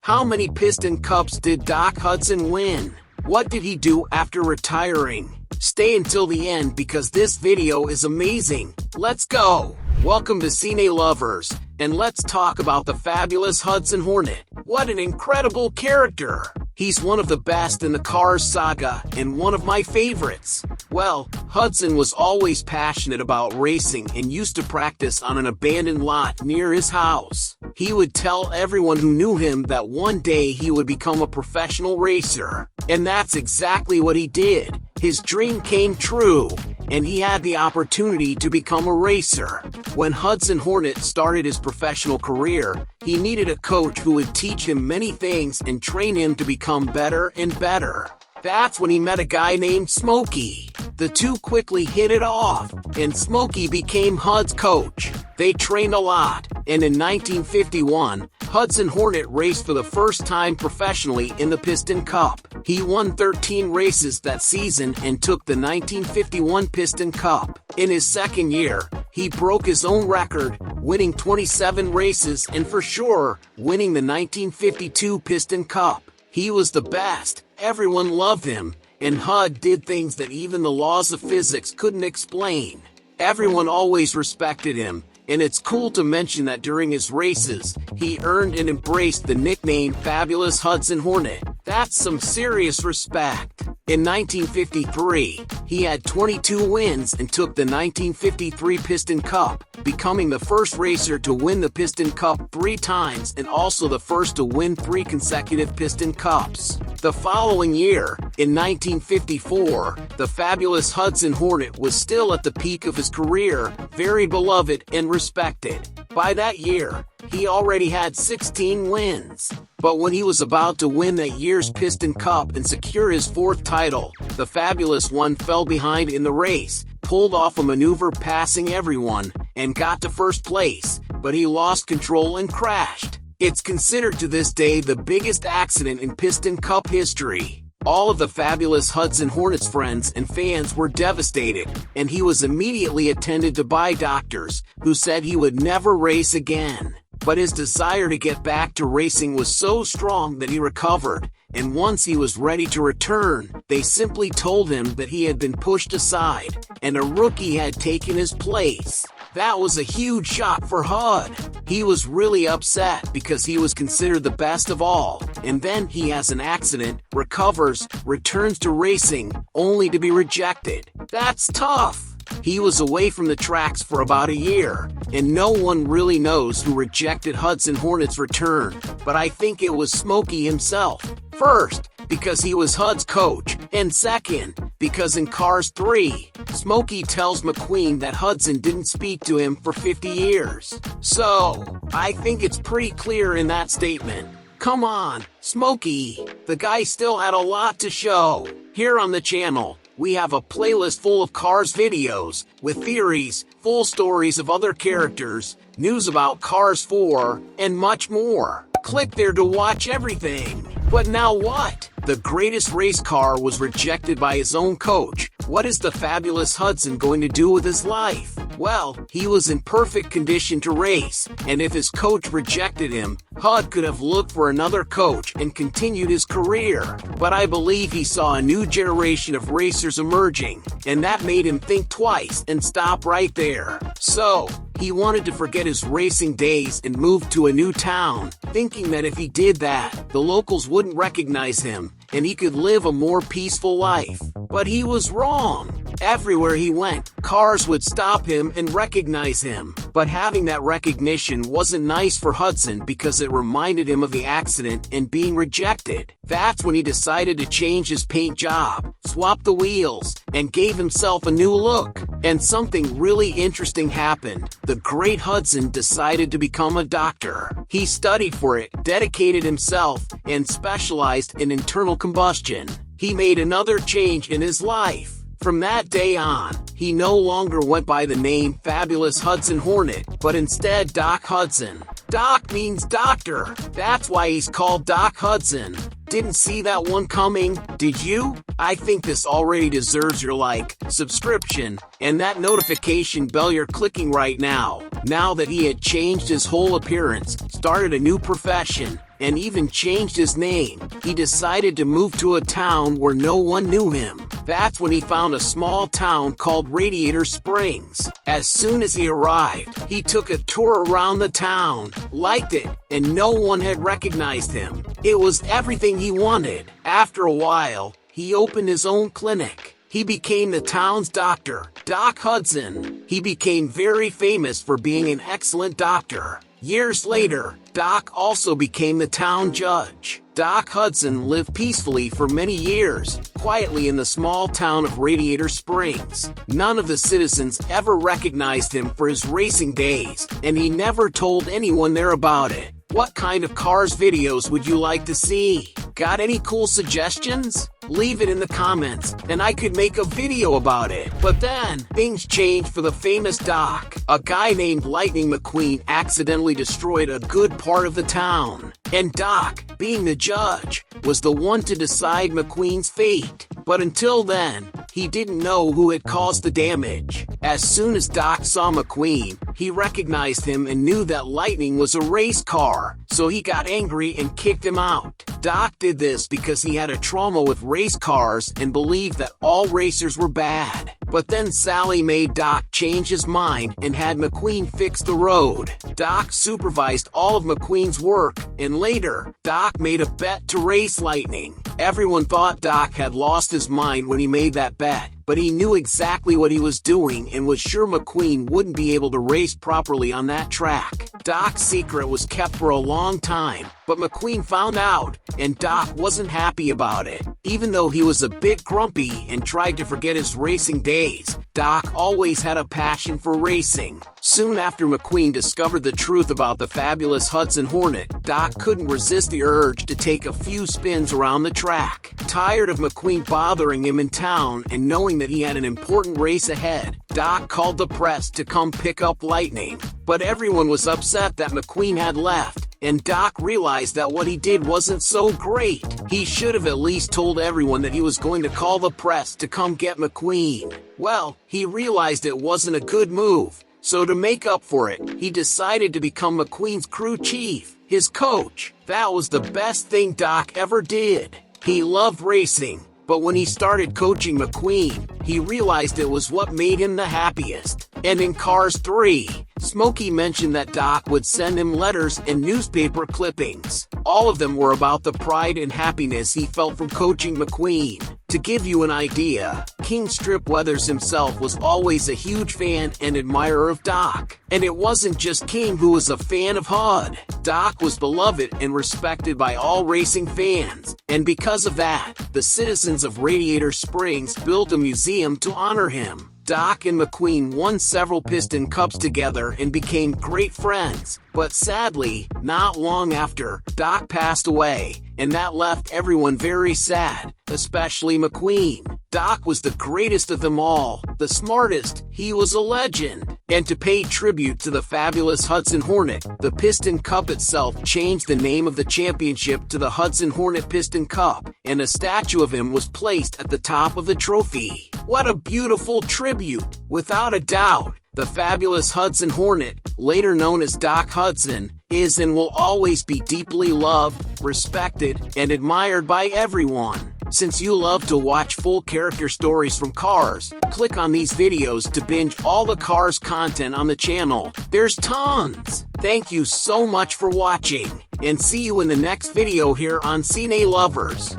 How many Piston Cups did Doc Hudson win? What did he do after retiring? Stay until the end because this video is amazing. Let's go! Welcome to Cine Lovers, and let's talk about the fabulous Hudson Hornet. What an incredible character! He's one of the best in the Cars saga and one of my favorites. Well, Hudson was always passionate about racing and used to practice on an abandoned lot near his house. He would tell everyone who knew him that one day he would become a professional racer. And that's exactly what he did. His dream came true, and he had the opportunity to become a racer. When Hudson Hornet started his professional career, he needed a coach who would teach him many things and train him to become better and better. That's when he met a guy named Smokey. The two quickly hit it off, and Smokey became Hud's coach. They trained a lot, and in 1951, Hudson Hornet raced for the first time professionally in the Piston Cup. He won 13 races that season and took the 1951 Piston Cup. In his second year, he broke his own record, winning 27 races and for sure, winning the 1952 Piston Cup. He was the best, everyone loved him, and Hud did things that even the laws of physics couldn't explain. Everyone always respected him, and it's cool to mention that during his races, he earned and embraced the nickname Fabulous Hudson Hornet. That's some serious respect. In 1953, he had 22 wins and took the 1953 Piston Cup, becoming the first racer to win the Piston Cup 3 times and also the first to win 3 consecutive Piston Cups. The following year, in 1954, the fabulous Hudson Hornet was still at the peak of his career, very beloved and respected. By that year, he already had 16 wins. But when he was about to win that year's Piston Cup and secure his 4th title, the fabulous one fell behind in the race, pulled off a maneuver passing everyone, and got to first place, but he lost control and crashed. It's considered to this day the biggest accident in Piston Cup history. All of the fabulous Hudson Hornet's friends and fans were devastated, and he was immediately attended to by doctors, who said he would never race again. But his desire to get back to racing was so strong that he recovered, and once he was ready to return, they simply told him that he had been pushed aside, and a rookie had taken his place. That was a huge shock for Hud. He was really upset because he was considered the best of all, and then he has an accident, recovers, returns to racing, only to be rejected. That's tough. He was away from the tracks for about a year, and no one really knows who rejected Hudson Hornet's return, but I think it was Smokey himself. First, because he was Hud's coach, and second, because in Cars 3, Smokey tells McQueen that Hudson didn't speak to him for 50 years. So, I think it's pretty clear in that statement. Come on, Smokey, the guy still had a lot to show. Here on the channel, we have a playlist full of Cars videos, with theories, full stories of other characters, news about Cars 4, and much more. Click there to watch everything. But now what? The greatest race car was rejected by his own coach. What is the fabulous Hudson going to do with his life? Well, he was in perfect condition to race, and if his coach rejected him, Hud could have looked for another coach and continued his career. But I believe he saw a new generation of racers emerging, and that made him think twice and stop right there. So, he wanted to forget his racing days and move to a new town, thinking that if he did that, the locals wouldn't recognize him, and he could live a more peaceful life. But he was wrong. Everywhere he went, cars would stop him and recognize him. But having that recognition wasn't nice for Hudson because it reminded him of the accident and being rejected. That's when he decided to change his paint job, swap the wheels, and gave himself a new look. And something really interesting happened. The great Hudson decided to become a doctor. He studied for it, dedicated himself, and specialized in internal combustion. He made another change in his life. From that day on, he no longer went by the name Fabulous Hudson Hornet, but instead Doc Hudson. Doc means doctor. That's why he's called Doc Hudson. Didn't see that one coming, did you? I think this already deserves your like, subscription, and that notification bell you're clicking right now. Now that he had changed his whole appearance, started a new profession, and even changed his name. He decided to move to a town where no one knew him. That's when he found a small town called Radiator Springs. As soon as he arrived, he took a tour around the town, liked it, and no one had recognized him. It was everything he wanted. After a while, he opened his own clinic. He became the town's doctor, Doc Hudson. He became very famous for being an excellent doctor. Years later, Doc also became the town judge. Doc Hudson lived peacefully for many years, quietly in the small town of Radiator Springs. None of the citizens ever recognized him for his racing days, and he never told anyone there about it. What kind of cars videos would you like to see? Got any cool suggestions? Leave it in the comments, and I could make a video about it. But then, things changed for the famous Doc. A guy named Lightning McQueen accidentally destroyed a good part of the town. And Doc, being the judge, was the one to decide McQueen's fate. But until then, he didn't know who had caused the damage. As soon as Doc saw McQueen, he recognized him and knew that Lightning was a race car, so he got angry and kicked him out. Doc did this because he had a trauma with race cars and believed that all racers were bad. But then Sally made Doc change his mind and had McQueen fix the road. Doc supervised all of McQueen's work, and later, Doc made a bet to race Lightning. Everyone thought Doc had lost his mind when he made that bet, but he knew exactly what he was doing and was sure McQueen wouldn't be able to race properly on that track. Doc's secret was kept for a long time, but McQueen found out, and Doc wasn't happy about it. Even though he was a bit grumpy and tried to forget his racing days, Doc always had a passion for racing. Soon after McQueen discovered the truth about the fabulous Hudson Hornet, Doc couldn't resist the urge to take a few spins around the track. Tired of McQueen bothering him in town and knowing that he had an important race ahead, Doc called the press to come pick up Lightning. But everyone was upset that McQueen had left, and Doc realized that what he did wasn't so great. He should have at least told everyone that he was going to call the press to come get McQueen. Well, he realized it wasn't a good move, so to make up for it, he decided to become McQueen's crew chief, his coach. That was the best thing Doc ever did. He loved racing, but when he started coaching McQueen, he realized it was what made him the happiest. And in Cars 3, Smokey mentioned that Doc would send him letters and newspaper clippings. All of them were about the pride and happiness he felt from coaching McQueen. To give you an idea, King Strip Weathers himself was always a huge fan and admirer of Doc. And it wasn't just King who was a fan of Hud. Doc was beloved and respected by all racing fans. And because of that, the citizens of Radiator Springs built a museum to honor him. Doc and McQueen won several Piston Cups together and became great friends. But sadly, not long after, Doc passed away, and that left everyone very sad, especially McQueen. Doc was the greatest of them all, the smartest, he was a legend. And to pay tribute to the fabulous Hudson Hornet, the Piston Cup itself changed the name of the championship to the Hudson Hornet Piston Cup, and a statue of him was placed at the top of the trophy. What a beautiful tribute! Without a doubt, the fabulous Hudson Hornet, later known as Doc Hudson, is and will always be deeply loved, respected, and admired by everyone. Since you love to watch full character stories from Cars, click on these videos to binge all the Cars content on the channel. There's tons! Thank you so much for watching, and see you in the next video here on Cine Lovers.